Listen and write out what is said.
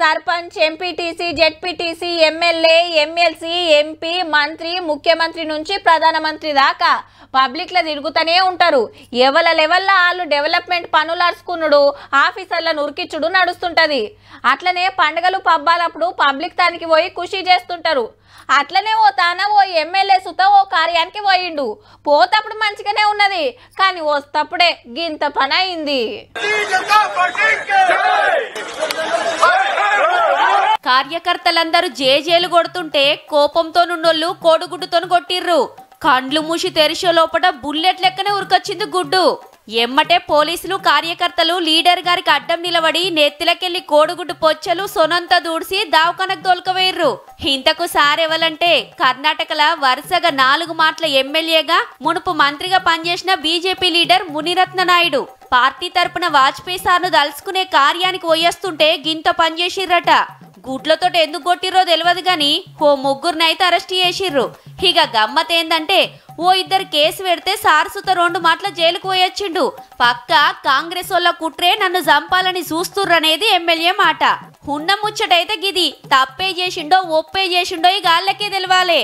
Sarpanch, MPTC, ZPTC, MLA, MLC, MP, మంత్రి, ముఖ్యమంత్రి నుంచి ప్రధానమంత్రి దాకా పబ్లిక్ లో తిరుగుతూనే ఉంటారు. ఎవల లెవెల్లో వాళ్ళు డెవలప్మెంట్ పనులు అరుచుకున్నాడు, ఆఫీసర్లను ఉరికిచ్చుడు నడుస్తుంటది. అట్లనే పండుగలు పబ్బాలప్పుడు పబ్లిక్ దానికి పోయి ఖుషి చేస్తుంటారు. అట్లనే ఓ ఎమ్మెల్యే సుత ఓ కార్యానికి పోయిండు. పోతప్పుడు మంచిగానే ఉన్నది, కానీ వస్తప్పుడే గింత పని అయింది. కార్యకర్తలందరూ జేజేలు కొడుతుంటే కోపంతో నుండోళ్ళు కోడిగుడ్డుతో కొట్టిర్రు. కండ్లు మూసి తెరిచే లోపల బుల్లెట్ లెక్కనే ఉరికొచ్చింది గుడ్డు. ఎమ్మటే పోలీసులు కార్యకర్తలు లీడర్ గారికి అడ్డం నిలబడి నెత్తిలకెళ్లి కోడిగుడ్డు పొచ్చలు సొనంతా దూడ్సి దావకనకు తోలుకవేర్రు. ఇంతకు సారెవలంటే కర్ణాటకల వరుసగా 4 మాటల ఎమ్మెల్యేగా మునుపు మంత్రిగా పనిచేసిన BJP leader Muniratna Naidu. Party తరపున వాజ్పేయి సార్ను దలుచుకునే కార్యానికి పోయేస్తుంటే గింత పనిచేసిర్రట. గుడ్లతో ఎందుకు కొట్టిర్రో తెలియదు గాని ఓ 3 అరెస్ట్ చేసిర్రు. ఇక గమ్మత్ ఏందంటే ఓ 2 కేసు పెడితే సారసుత 2 మాటల జైలుకు పోయొచ్చిండు. పక్క కాంగ్రెస్ వాళ్ళ కుట్రే నన్ను చంపాలని చూస్తుర్రనేది ఎమ్మెల్యే మాట. ఉన్న ముచ్చటైతే గిది తప్పే చేసిండో ఒప్పే చేసిండో ఈ గాళ్ళకే తెలవాలే.